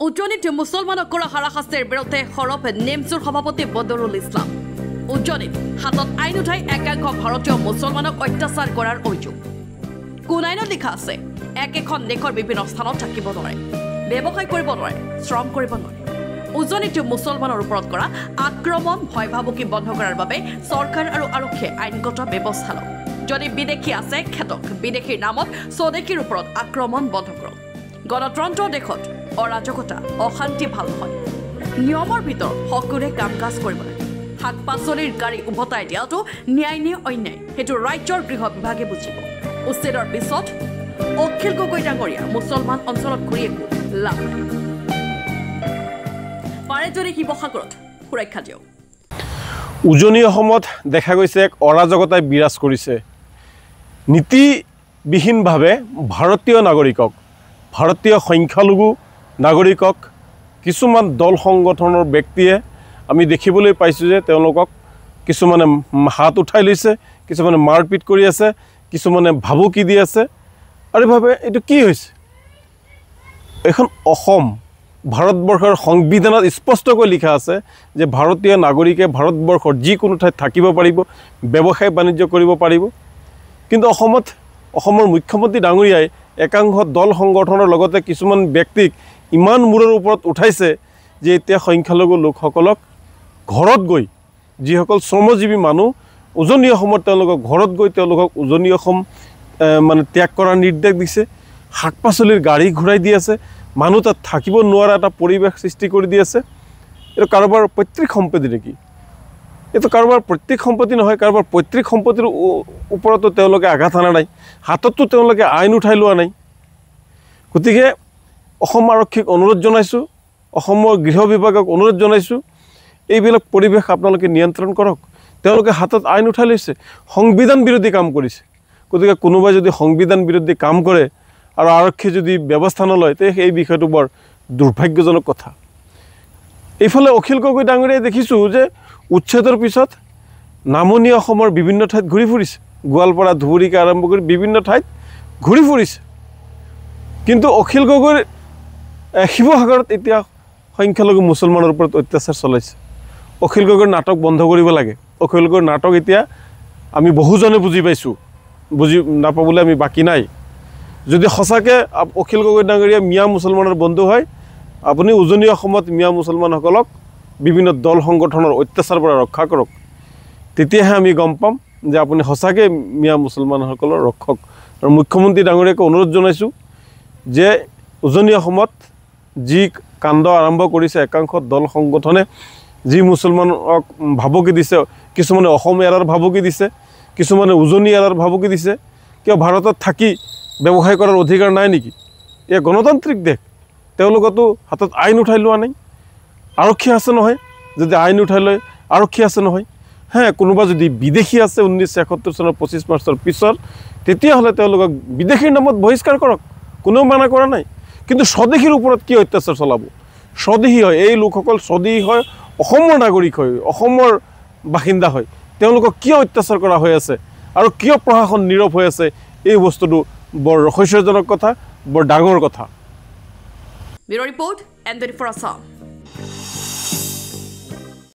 উজ্জয়িনীত মুছলমানক কৰা হাৰাশাস্তিৰ বিৰুদ্ধে সৰব নেমচুৰ সভাপতি বদৰুল ইছলাম। উজ্জয়িনীত হাতত আইন উঠাই একাংশ ভাৰতীয় মুছলমানক অত্যাচাৰ কৰাৰ অভিযোগ। কোন আইনত লিখা আছে একেখন দেশৰ বিভিন্ন স্থানত থাকিব নোৱাৰে, ব্যৱসায় কৰিব নোৱাৰে, শ্ৰম কৰিব নোৱাৰে। উজ্জয়িনীত মুছলমানৰ ওপৰত কৰা আক্ৰমণ ভয় ভাবুকি বন্ধ কৰাৰ বাবে চৰকাৰ আৰু আৰক্ষীয়ে আইনগত ব্যৱস্থা লওক। যদি বিদেশী আছে খেদক, বিদেশীৰ নামত স্বদেশীৰ ওপৰত আক্ৰমণ বন্ধ কৰক। গণতন্ত্ৰ দেশত অৰাজকতা অশান্তি ভাল নহয়। নিয়মৰ ভিতৰত সকলোৱে কাম কাজ কৰিব লাগে। শাক পাচলিৰ গাড়ী উভতাই দিয়াটো ন্যায় নে অন্যায় সেইটো ৰাজ্যৰ গৃহ বিভাগে বুজিব। উচ্ছেদৰ পিছত অখিল গগৈ ডাঙৰীয়া মুছলমান অঞ্চলত ঘূৰি একো লাভ নাই। পাৰে যদি শিৱসাগৰত সুৰক্ষা দিয়ক। উজনি অসমত দেখা গৈছে এক অৰাজকতাই বিৰাজ কৰিছে। নীতিবিহীনভাৱে ভাৰতীয় নাগৰিকক, ভাৰতীয় সংখ্যালঘু নাগৰিকক কিছুমান দল সংগঠনৰ ব্যক্তিয়ে আমি দেখিবলৈ পাইছোঁ যে তেওঁলোকক কিছুমানে হাত উঠাই লৈছে, কিছুমানে মাৰপিট কৰি আছে, কিছুমানে ভাবুকি দি আছে। আৰু ভাবে এইটো কি হৈছে? এখন অসম, ভাৰতবৰ্ষৰ সংবিধানত স্পষ্টকৈ লিখা আছে যে ভাৰতীয় নাগৰিকে ভাৰতবৰ্ষৰ যিকোনো ঠাইত থাকিব পাৰিব, ব্যৱসায় বাণিজ্য কৰিব পাৰিব। কিন্তু অসমৰ মুখ্যমন্ত্ৰী ডাঙৰীয়াই একাংশ দল সংগঠনৰ লগতে কিছুমান ব্যক্তিক ইমান মূৰৰ ওপৰত উঠাইছে যে এতিয়া সংখ্যালঘু লোকসকলক ঘৰত গৈ, যিসকল শ্ৰমজীৱী মানুহ উজনি অসমত তেওঁলোকক ঘৰত গৈ তেওঁলোকক উজনি অসম মানে ত্যাগ কৰাৰ নিৰ্দেশ দিছে। শাক পাচলিৰ গাড়ী ঘূৰাই দি আছে, মানুহ তাত থাকিব নোৱাৰা এটা পৰিৱেশ সৃষ্টি কৰি দি আছে। এইটো কাৰোবাৰ পৈতৃক সম্পত্তি নেকি? এইটো কাৰোবাৰ পৈতৃক সম্পত্তি নহয়, কাৰোবাৰ পৈতৃক সম্পত্তিৰ ওপৰতো তেওঁলোকে আঘাত আনা নাই, হাততো তেওঁলোকে আইন উঠাই লোৱা নাই। গতিকে অসম আৰক্ষীক অনুৰোধ জনাইছোঁ, অসমৰ গৃহ বিভাগক অনুৰোধ জনাইছোঁ, এইবিলাক পৰিৱেশ আপোনালোকে নিয়ন্ত্ৰণ কৰক। তেওঁলোকে হাতত আইন উঠাই লৈছে, সংবিধান বিৰোধী কাম কৰিছে। গতিকে কোনোবাই যদি সংবিধান বিৰোধী কাম কৰে আৰু আৰক্ষীয়ে যদি ব্যৱস্থা নলয় তে এই বিষয়টো বৰ দুৰ্ভাগ্যজনক কথা। এইফালে অখিল গগৈ ডাঙৰীয়াই দেখিছোঁ যে উচ্ছেদৰ পিছত নামনি অসমৰ বিভিন্ন ঠাইত ঘূৰি ফুৰিছে, গোৱালপাৰা ধুবুৰীকে আৰম্ভ কৰি বিভিন্ন ঠাইত ঘূৰি ফুৰিছে। কিন্তু অখিল গগৈৰ শিৱসাগৰত এতিয়া সংখ্যালঘু মুছলমানৰ ওপৰত অত্যাচাৰ চলাইছে। অখিল গগৈৰ নাটক বন্ধ কৰিব লাগে। অখিল গগৈৰ নাটক এতিয়া আমি বহুজনে বুজি পাইছোঁ, বুজি নাপাবলৈ আমি বাকী নাই। যদি সঁচাকৈ অখিল গগৈ ডাঙৰীয়া মিয়া মুছলমানৰ বন্ধু হয়, আপুনি উজনি অসমত মিয়া মুছলমানসকলক বিভিন্ন দল সংগঠনৰ অত্যাচাৰৰ পৰা ৰক্ষা কৰক। তেতিয়াহে আমি গম পাম যে আপুনি সঁচাকৈ মিয়া মুছলমানসকলৰ ৰক্ষক। আৰু মুখ্যমন্ত্ৰী ডাঙৰীয়াকে অনুৰোধ জনাইছোঁ যে উজনি অসমত যি কাণ্ড আৰম্ভ কৰিছে একাংশ দল সংগঠনে, যি মুছলমানক ভাবুকি দিছে, কিছুমানে অসম এৰাৰ ভাবুকি দিছে, কিছুমানে উজনি এৰাৰ ভাবুকি দিছে। কিয় ভাৰতত থাকি ব্যৱসায় কৰাৰ অধিকাৰ নাই নেকি? এয়া গণতান্ত্ৰিক দেশ, তেওঁলোকতো হাতত আইন উঠাই লোৱা নাই। আৰক্ষী আছে নহয়, যদি আইন উঠাই লয় আৰক্ষী আছে নহয়। কোনোবা যদি বিদেশী আছে 1971 চনৰ 25 মাৰ্চৰ পিছত, তেতিয়াহ'লে তেওঁলোকক বিদেশীৰ নামত বহিষ্কাৰ কৰক, কোনেও মানা কৰা নাই। কিন্তু স্বদেশীৰ ওপৰত কি অত্যাচাৰ চলাব? স্বদেশী হয়, এই লোকসকল স্বদেশী হয়, অসমৰ নাগৰিক হয়, অসমৰ বাসিন্দা হয়, তেওঁলোকক কিয় অত্যাচাৰ কৰা হৈ আছে আৰু কিয় প্ৰশাসন নীৰৱ হৈ আছে? এই বস্তুটো বৰ ৰহস্যজনক কথা, বৰ ডাঙৰ কথা। Bureau' report, N24 Assam.